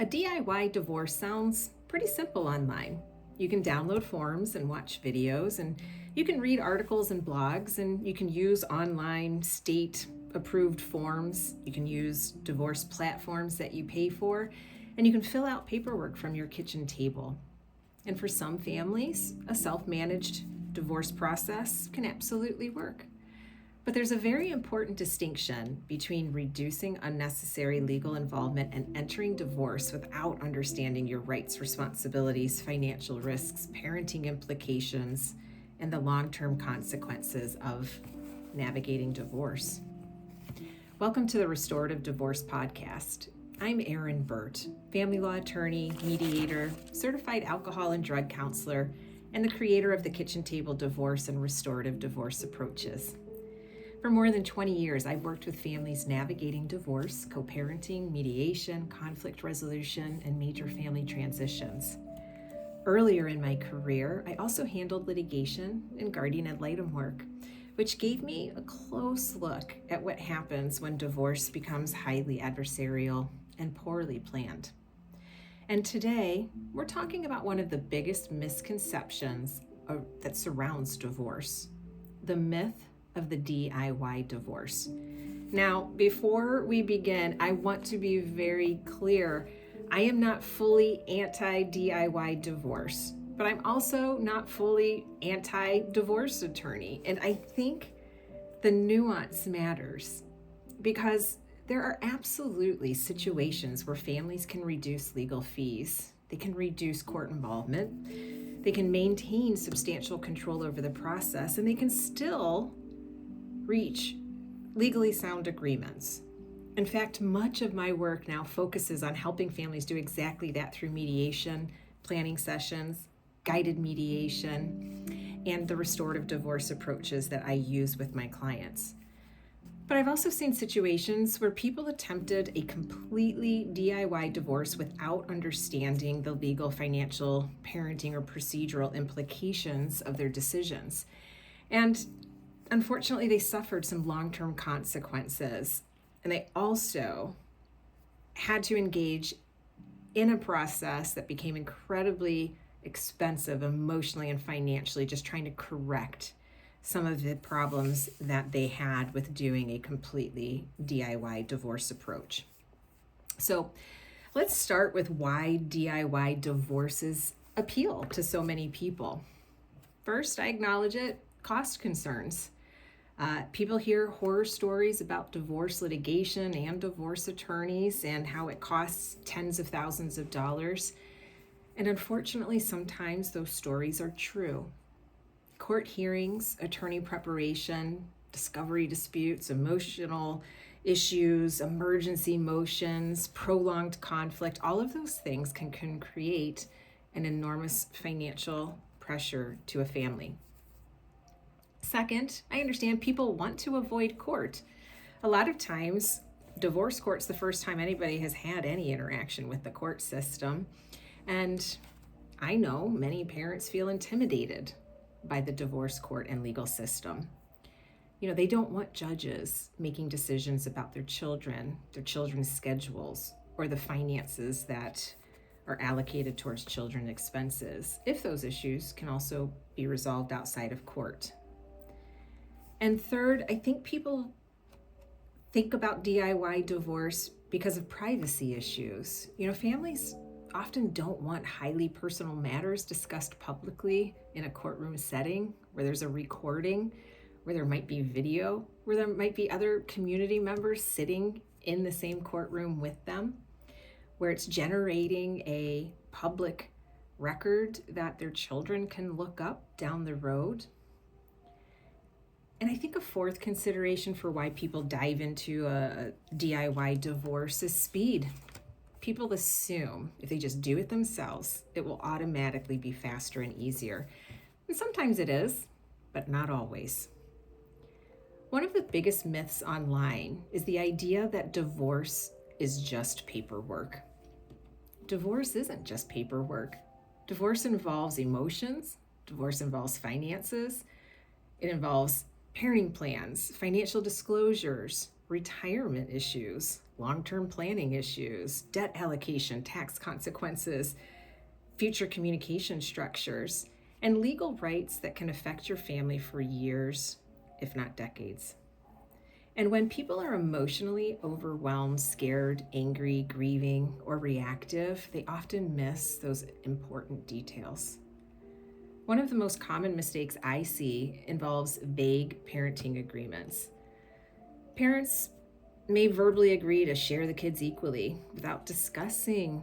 A DIY divorce sounds pretty simple online. You can download forms and watch videos, and you can read articles and blogs, and you can use online state-approved forms. You can use divorce platforms that you pay for, and you can fill out paperwork from your kitchen table. And for some families, a self-managed divorce process can absolutely work. But there's a very important distinction between reducing unnecessary legal involvement and entering divorce without understanding your rights, responsibilities, financial risks, parenting implications, and the long-term consequences of navigating divorce. Welcome to the Restorative Divorce Podcast. I'm Erin Birt, family law attorney, mediator, certified alcohol and drug counselor, and the creator of the kitchen table divorce and restorative divorce approaches. For more than 20 years, I've worked with families navigating divorce, co-parenting, mediation, conflict resolution, and major family transitions. Earlier in my career, I also handled litigation and guardian ad litem work, which gave me a close look at what happens when divorce becomes highly adversarial and poorly planned. And today, we're talking about one of the biggest misconceptions that surrounds divorce, the myth of the DIY divorce. Now, before we begin, I want to be very clear. I am not fully anti-DIY divorce, but I'm also not fully anti-divorce attorney. And I think the nuance matters because there are absolutely situations where families can reduce legal fees. They can reduce court involvement. They can maintain substantial control over the process, and they can still reach legally sound agreements. In fact, much of my work now focuses on helping families do exactly that through mediation, planning sessions, guided mediation, and the restorative divorce approaches that I use with my clients. But I've also seen situations where people attempted a completely DIY divorce without understanding the legal, financial, parenting, or procedural implications of their decisions. And unfortunately, they suffered some long-term consequences, and they also had to engage in a process that became incredibly expensive emotionally and financially, just trying to correct some of the problems that they had with doing a completely DIY divorce approach. So let's start with why DIY divorces appeal to so many people. First, I acknowledge it, cost concerns. People hear horror stories about divorce litigation and divorce attorneys and how it costs tens of thousands of dollars. And unfortunately, sometimes those stories are true. Court hearings, attorney preparation, discovery disputes, emotional issues, emergency motions, prolonged conflict, all of those things can create an enormous financial pressure to a family. Second, I understand people want to avoid court. A lot of times, divorce court's the first time anybody has had any interaction with the court system. And I know many parents feel intimidated by the divorce court and legal system. They don't want judges making decisions about their children's schedules, or the finances that are allocated towards children's expenses, if those issues can also be resolved outside of court. And third, I think people think about DIY divorce because of privacy issues. Families often don't want highly personal matters discussed publicly in a courtroom setting where there's a recording, where there might be video, where there might be other community members sitting in the same courtroom with them, where it's generating a public record that their children can look up down the road. And I think a fourth consideration for why people dive into a DIY divorce is speed. People assume if they just do it themselves, it will automatically be faster and easier. And sometimes it is, but not always. One of the biggest myths online is the idea that divorce is just paperwork. Divorce isn't just paperwork. Divorce involves emotions. Divorce involves finances. It involves parenting plans, financial disclosures, retirement issues, long-term planning issues, debt allocation, tax consequences, future communication structures, and legal rights that can affect your family for years, if not decades. And when people are emotionally overwhelmed, scared, angry, grieving, or reactive, they often miss those important details. One of the most common mistakes I see involves vague parenting agreements. Parents may verbally agree to share the kids equally without discussing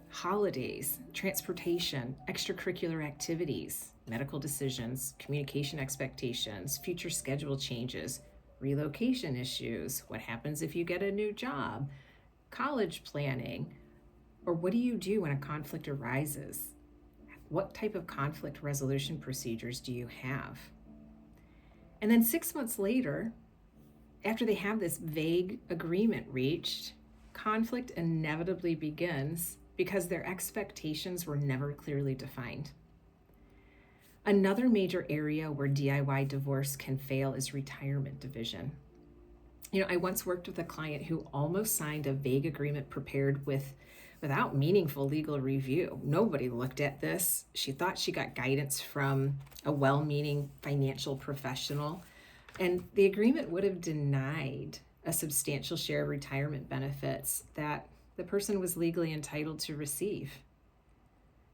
holidays, transportation, extracurricular activities, medical decisions, communication expectations, future schedule changes, relocation issues, what happens if you get a new job, college planning, or what do you do when a conflict arises? What type of conflict resolution procedures do you have? And then 6 months later, after they have this vague agreement reached, conflict inevitably begins because their expectations were never clearly defined. Another major area where DIY divorce can fail is retirement division. I once worked with a client who almost signed a vague agreement prepared without meaningful legal review. Nobody looked at this. She thought she got guidance from a well-meaning financial professional, and the agreement would have denied a substantial share of retirement benefits that the person was legally entitled to receive.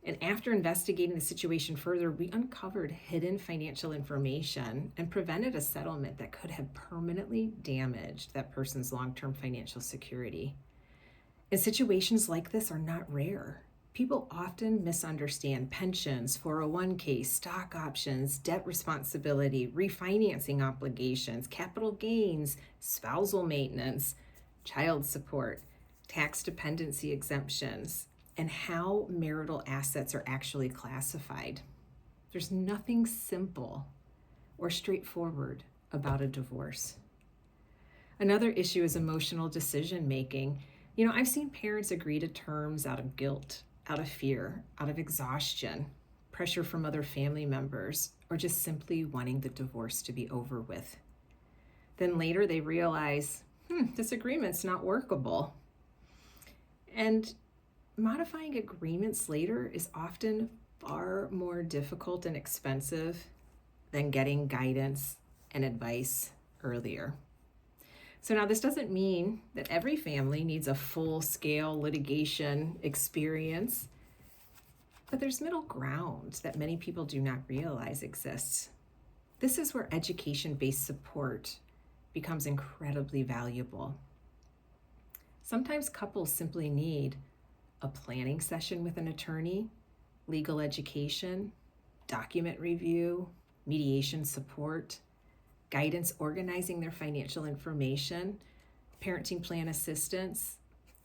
And after investigating the situation further, we uncovered hidden financial information and prevented a settlement that could have permanently damaged that person's long-term financial security. And situations like this are not rare. People often misunderstand pensions, 401k, stock options, debt responsibility, refinancing obligations, capital gains, spousal maintenance, child support, tax dependency exemptions, and how marital assets are actually classified. There's nothing simple or straightforward about a divorce. Another issue is emotional decision making. I've seen parents agree to terms out of guilt, out of fear, out of exhaustion, pressure from other family members, or just simply wanting the divorce to be over with. Then later they realize, this agreement's not workable. And modifying agreements later is often far more difficult and expensive than getting guidance and advice earlier. So now this doesn't mean that every family needs a full-scale litigation experience, but there's middle ground that many people do not realize exists. This is where education-based support becomes incredibly valuable. Sometimes couples simply need a planning session with an attorney, legal education, document review, mediation support, guidance organizing their financial information, parenting plan assistance,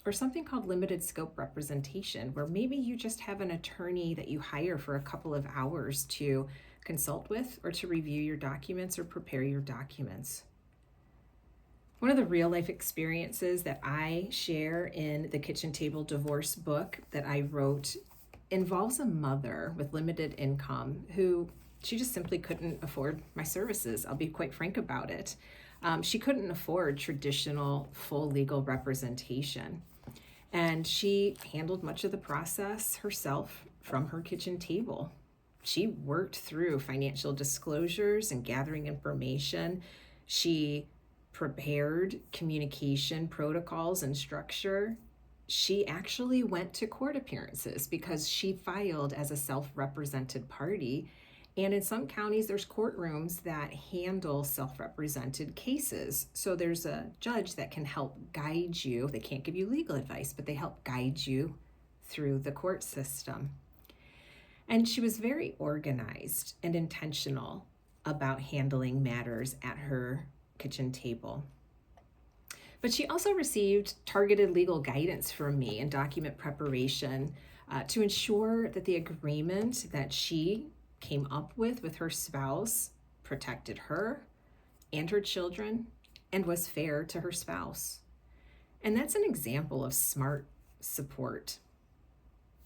or something called limited scope representation, where maybe you just have an attorney that you hire for a couple of hours to consult with or to review your documents or prepare your documents. One of the real life experiences that I share in the Kitchen Table Divorce book that I wrote involves a mother with limited income who she just simply couldn't afford my services. I'll be quite frank about it. She couldn't afford traditional full legal representation. And she handled much of the process herself from her kitchen table. She worked through financial disclosures and gathering information. She prepared communication protocols and structure. She actually went to court appearances because she filed as a self-represented party. And in some counties, there's courtrooms that handle self-represented cases. So there's a judge that can help guide you. They can't give you legal advice, but they help guide you through the court system. And she was very organized and intentional about handling matters at her kitchen table. But she also received targeted legal guidance from me in document preparation to ensure that the agreement that she came up with her spouse protected her and her children and was fair to her spouse. And that's an example of smart support.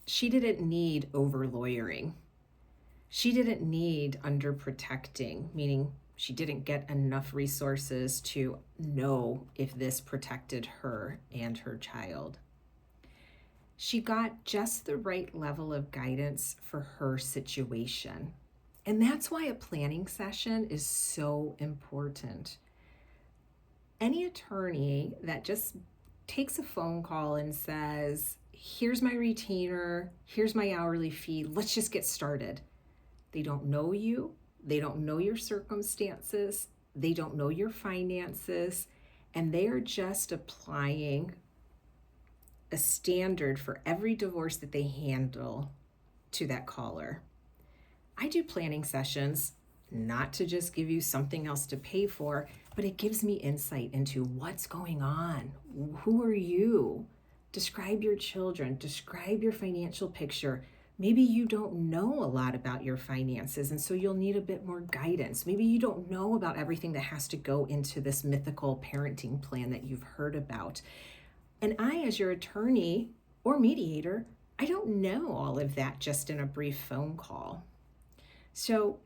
She didn't need over lawyering. She didn't need under protecting, meaning She didn't get enough resources to know if this protected her and her child. She got just the right level of guidance for her situation. And that's why a planning session is so important. Any attorney that just takes a phone call and says, here's my retainer, here's my hourly fee, let's just get started. They don't know you, they don't know your circumstances, they don't know your finances, and they are just applying a standard for every divorce that they handle to that caller. I do planning sessions not to just give you something else to pay for, but it gives me insight into what's going on. Who are you? Describe your children, describe your financial picture. Maybe you don't know a lot about your finances, and so you'll need a bit more guidance. Maybe you don't know about everything that has to go into this mythical parenting plan that you've heard about. And I, as your attorney or mediator, I don't know all of that just in a brief phone call. So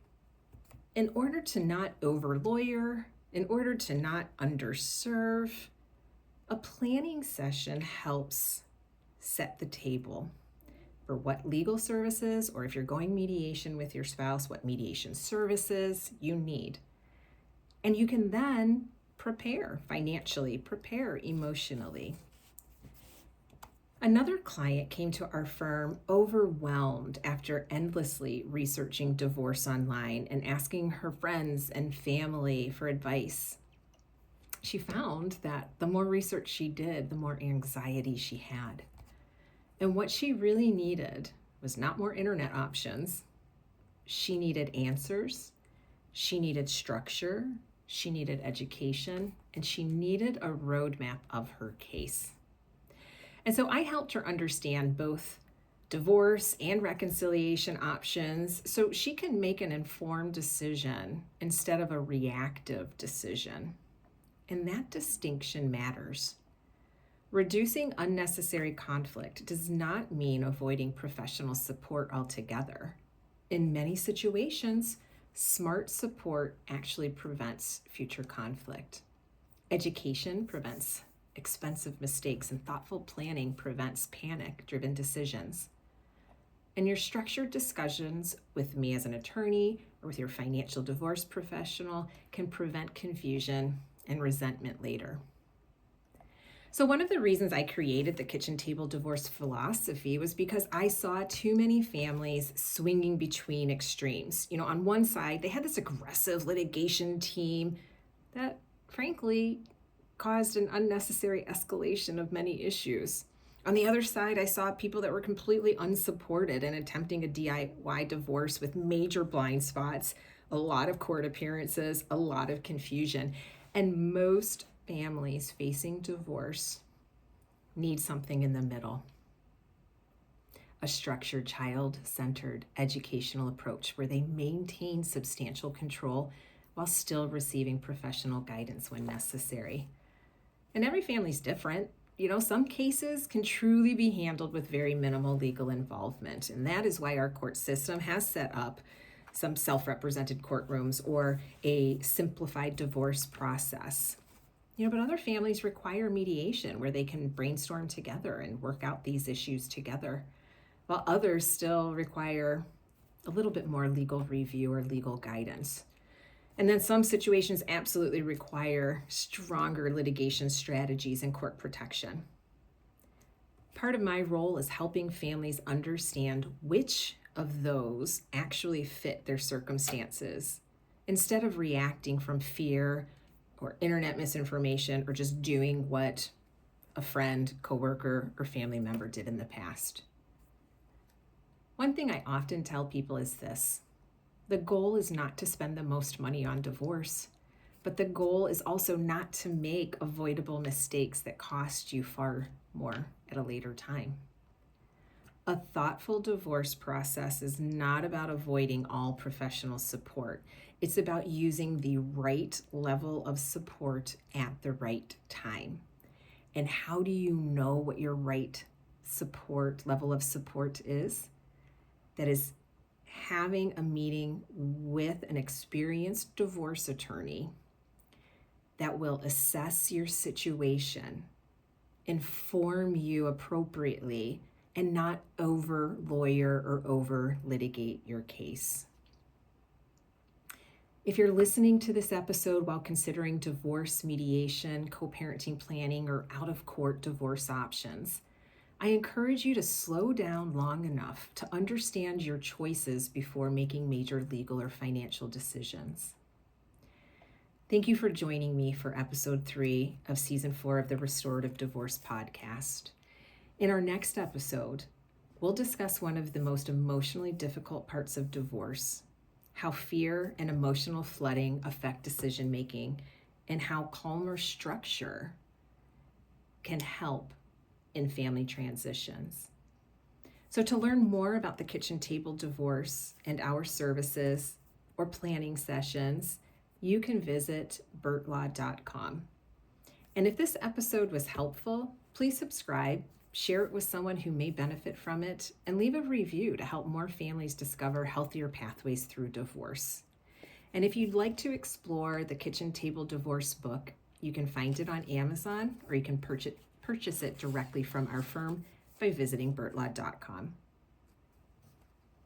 in order to not over-lawyer, in order to not underserve, a planning session helps set the table for what legal services, or if you're going mediation with your spouse, what mediation services you need. And you can then prepare financially, prepare emotionally. Another client came to our firm overwhelmed after endlessly researching divorce online and asking her friends and family for advice. She found that the more research she did, the more anxiety she had. And what she really needed was not more internet options. She needed answers, she needed structure, she needed education, and she needed a roadmap of her case. And so I helped her understand both divorce and reconciliation options so she can make an informed decision instead of a reactive decision. And that distinction matters. Reducing unnecessary conflict does not mean avoiding professional support altogether. In many situations, smart support actually prevents future conflict. Education prevents expensive mistakes, and thoughtful planning prevents panic-driven decisions. And your structured discussions with me as an attorney or with your financial divorce professional can prevent confusion and resentment later. So one of the reasons I created the kitchen table divorce philosophy was because I saw too many families swinging between extremes. On one side, they had this aggressive litigation team that, frankly, caused an unnecessary escalation of many issues. On the other side, I saw people that were completely unsupported and attempting a DIY divorce with major blind spots, a lot of court appearances, a lot of confusion. And most families facing divorce need something in the middle. A structured, child-centered educational approach where they maintain substantial control while still receiving professional guidance when necessary. And every family's different. Some cases can truly be handled with very minimal legal involvement. And that is why our court system has set up some self-represented courtrooms or a simplified divorce process. But other families require mediation where they can brainstorm together and work out these issues together, while others still require a little bit more legal review or legal guidance. And then some situations absolutely require stronger litigation strategies and court protection. Part of my role is helping families understand which of those actually fit their circumstances, instead of reacting from fear or internet misinformation or just doing what a friend, coworker, or family member did in the past. One thing I often tell people is this: the goal is not to spend the most money on divorce, but the goal is also not to make avoidable mistakes that cost you far more at a later time. A thoughtful divorce process is not about avoiding all professional support. It's about using the right level of support at the right time. And how do you know what your right level of support is? That is having a meeting with an experienced divorce attorney that will assess your situation, inform you appropriately, and not over lawyer or over litigate your case. If you're listening to this episode while considering divorce, mediation, co-parenting planning, or out-of-court divorce options, I encourage you to slow down long enough to understand your choices before making major legal or financial decisions. Thank you for joining me for episode 3 of season 4 of the Restorative Divorce Podcast. In our next episode, we'll discuss one of the most emotionally difficult parts of divorce, how fear and emotional flooding affect decision-making, and how calmer structure can help in family transitions. So to learn more about the kitchen table divorce and our services or planning sessions, you can visit birtlaw.com. And if this episode was helpful, please subscribe, share it with someone who may benefit from it, and leave a review to help more families discover healthier pathways through divorce. And if you'd like to explore the Kitchen Table Divorce book, you can find it on Amazon, or you can purchase it directly from our firm by visiting birtlaw.com.